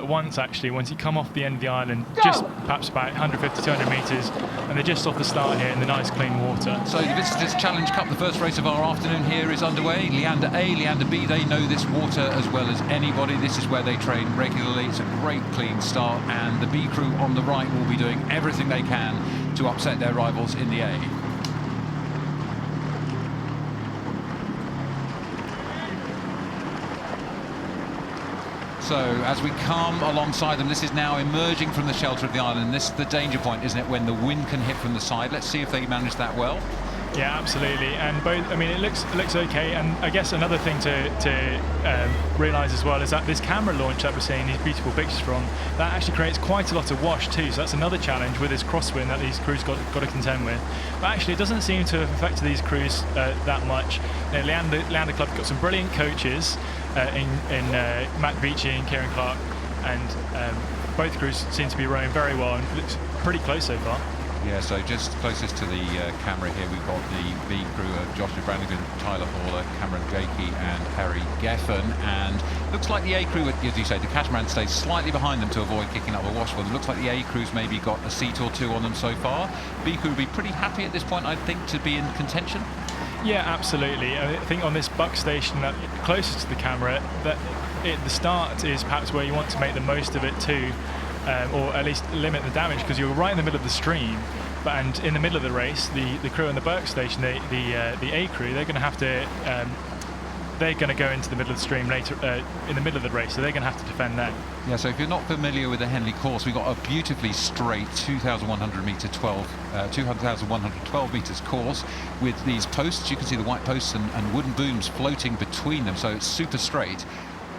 at once, actually, once you come off the end of the island, just perhaps about 150, 200 metres, and they're just off the start here in the nice clean water. So the Visitors Challenge Cup, the first race of our afternoon here, is underway. Leander A, Leander B, they know this water as well as anybody. This is where they train regularly. It's a great clean start, and the B crew on the right will be doing everything they can to upset their rivals in the A. So as we come alongside them, this is now emerging from the shelter of the island. This is the danger point, isn't it, when the wind can hit from the side. Let's see if they manage that well. Yeah, absolutely. And both, I mean, it looks okay. And I guess another thing to realise as well is that this camera launch that we're seeing these beautiful pictures from, that actually creates quite a lot of wash too. So that's another challenge with this crosswind that these crews got to contend with. But actually, it doesn't seem to have affected these crews that much. You know, Leander Club got some brilliant coaches in Matt Beachy and Kieran Clark, and both crews seem to be rowing very well, and it looks pretty close so far. Yeah, so just closest to the camera here, we've got the B crew of Joshua Brannigan, Tyler Haller, Cameron Jakey and Harry Geffen, and looks like the A crew, as you say, the catamaran stays slightly behind them to avoid kicking up the wash for them. Looks like the A crew's maybe got a seat or two on them so far. B crew will be pretty happy at this point, I think, to be in contention. Yeah, absolutely. I think on this buck station that closest to the camera, that the start is perhaps where you want to make the most of it too. Or at least limit the damage, because you're right in the middle of the stream. And in the middle of the race, the crew on the Burke station, the A crew, they're going to have to they're going to go into the middle of the stream later in the middle of the race, so they're going to have to defend that. Yeah, so if you're not familiar with the Henley course, we've got a beautifully straight 2,112 metres course with these posts. You can see the white posts and wooden booms floating between them, so it's super straight.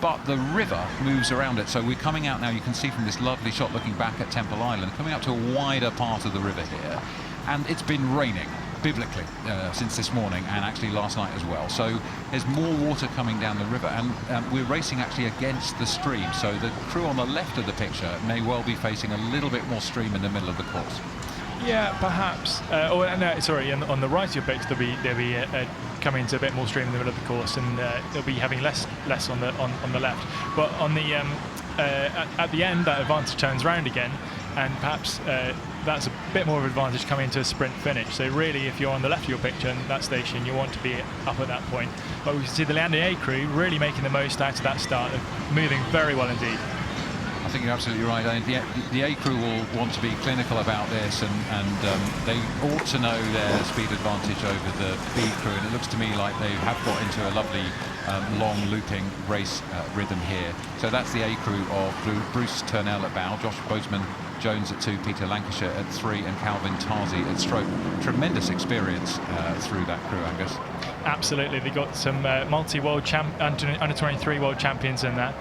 But the river moves around it, so we're coming out now, you can see from this lovely shot looking back at Temple Island, coming up to a wider part of the river here, and it's been raining biblically since this morning, and actually last night as well, so there's more water coming down the river, and we're racing actually against the stream, so the crew on the left of the picture may well be facing a little bit more stream in the middle of the course. Yeah, perhaps. No, sorry. On the right of your picture, they'll be coming into a bit more stream in the middle of the course, and they'll be having less on the left. But on the at the end, that advantage turns round again, and perhaps that's a bit more of an advantage coming into a sprint finish. So really, if you're on the left of your picture in that station, you want to be up at that point. But we can see the Leander A crew really making the most out of that start, and moving very well indeed. I think you're absolutely right. The A crew will want to be clinical about this, and they ought to know their speed advantage over the B crew, and it looks to me like they have got into a lovely long looping race rhythm here. So that's the A crew of Bruce Turnell at bow, Josh Bozeman Jones at 2, Peter Lancashire at 3 and Calvin Tarzi at stroke. Tremendous experience through that crew, Angus. Absolutely, they got some multi-world under 23 world champions in that.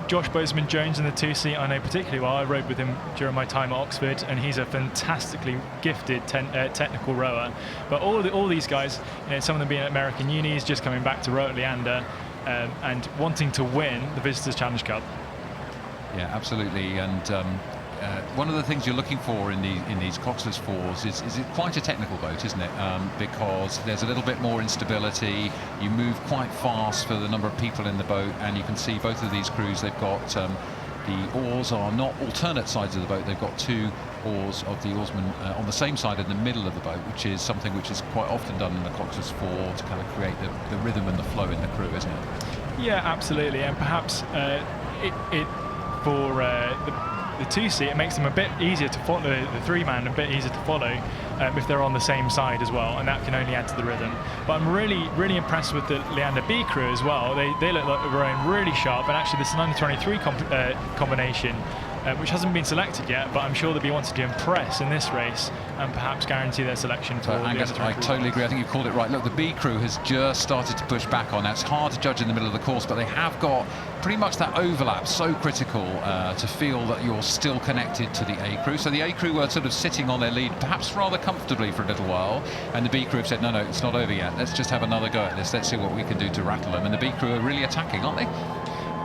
Josh Bozeman Jones in the 2 seat I know particularly well. I rode with him during my time at Oxford, and he's a fantastically gifted technical rower. But all these guys, you know, some of them being at American unis, just coming back to row at Leander, and wanting to win the Visitors Challenge Cup. Yeah, absolutely, and one of the things you're looking for in these Coxless fours is it quite a technical boat, isn't it? Because there's a little bit more instability. You move quite fast for the number of people in the boat, and you can see both of these crews. They've got the oars are not alternate sides of the boat. They've got 2 oars of the oarsmen on the same side in the middle of the boat, which is something which is quite often done in the Coxless four to kind of create the rhythm and the flow in the crew, isn't it? Yeah, absolutely, and perhaps for the 2 seat, it makes them a bit easier to follow, the 3-man a bit easier to follow if they're on the same side as well, and that can only add to the rhythm. But I'm really impressed with the Leander B crew as well. They look like they're rowing really sharp, and actually this is an under 23 combination, which hasn't been selected yet, but I'm sure they'll be wanting to impress in this race and perhaps guarantee their selection for Angus, I totally agree. I think you called it right. Look, the B crew has just started to push back on that. It's hard to judge in the middle of the course, but they have got pretty much that overlap, so critical to feel that you're still connected to the A crew. So the A crew were sort of sitting on their lead, perhaps rather comfortably for a little while, and the B crew have said, no, it's not over yet. Let's just have another go at this. Let's see what we can do to rattle them. And the B crew are really attacking, aren't they?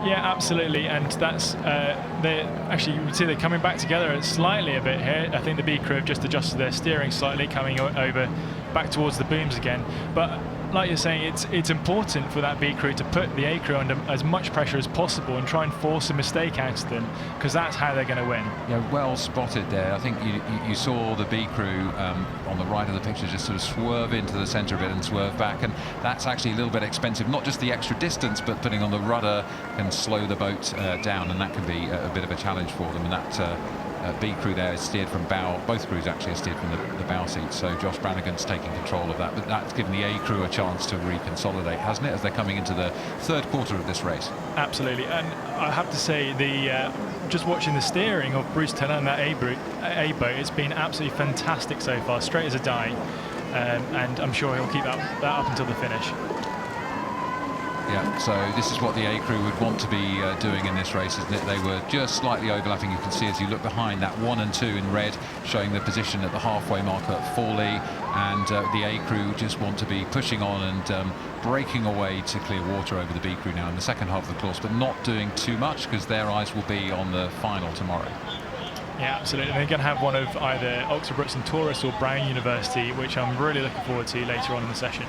Yeah, absolutely, and that's actually, you can see they're coming back together slightly a bit here. I think the B crew have just adjusted their steering slightly, coming over back towards the booms again. But like you're saying, it's important for that B crew to put the A crew under as much pressure as possible and try and force a mistake out of them, because that's how they're going to win. Yeah, well spotted there. I think you saw the B crew on the right of the picture just sort of swerve into the centre of it and swerve back, and that's actually a little bit expensive. Not just the extra distance, but putting on the rudder can slow the boat down, and that can be a bit of a challenge for them. And that B crew there is steered from bow. Both crews actually are steered from the bow seat, so Josh Brannigan's taking control of that, but that's given the A crew a chance to reconsolidate, hasn't it, as they're coming into the third quarter of this race. Absolutely, and I have to say, just watching the steering of Bruce Taylor and that A boat, it's been absolutely fantastic so far, straight as a die, and I'm sure he'll keep that up until the finish. Yeah, so this is what the A crew would want to be doing in this race, isn't it? They were just slightly overlapping. You can see as you look behind that 1 and 2 in red, showing the position at the halfway marker at Forley, and the A crew just want to be pushing on and breaking away to clear water over the B crew now in the second half of the course, but not doing too much because their eyes will be on the final tomorrow. Yeah, absolutely. They're going to have one of either Oxford Brookes and Taurus or Brown University, which I'm really looking forward to later on in the session.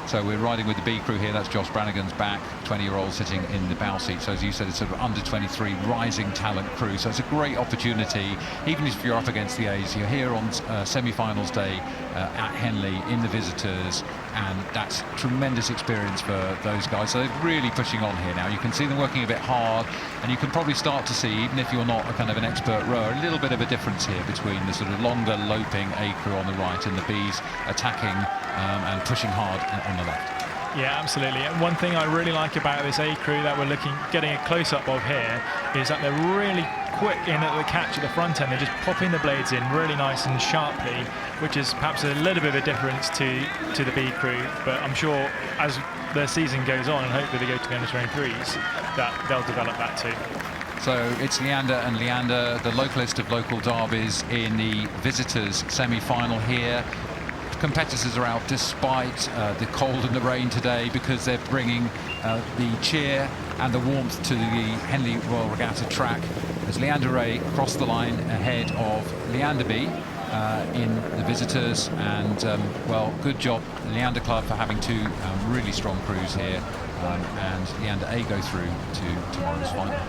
So we're riding with the B crew here. That's Josh Brannigan's back, 20-year-old sitting in the bow seat. So as you said, it's sort of under 23 rising talent crew. So it's a great opportunity, even if you're up against the A's. You're here on semi-finals day at Henley in the visitors, and that's tremendous experience for those guys. So they're really pushing on here now. You can see them working a bit hard, and you can probably start to see, even if you're not a kind of an expert rower, a little bit of a difference here between the sort of longer loping A crew on the right and the B's attacking and pushing hard on the left. Yeah, absolutely. And one thing I really like about this A crew that we're getting a close-up of here is that they're really quick in at the catch at the front end. They're just popping the blades in really nice and sharply, which is perhaps a little bit of a difference to the B crew. But I'm sure as their season goes on, and hopefully they go to the under-23s, that they'll develop that too. So it's Leander and Leander, the localist of local derbies, in the visitors semi-final here. Competitors are out despite the cold and the rain today, because they're bringing the cheer and the warmth to the Henley Royal Regatta track as Leander A crossed the line ahead of Leander B in the visitors. And well, good job Leander Club for having two really strong crews here, and Leander A go through to tomorrow's final.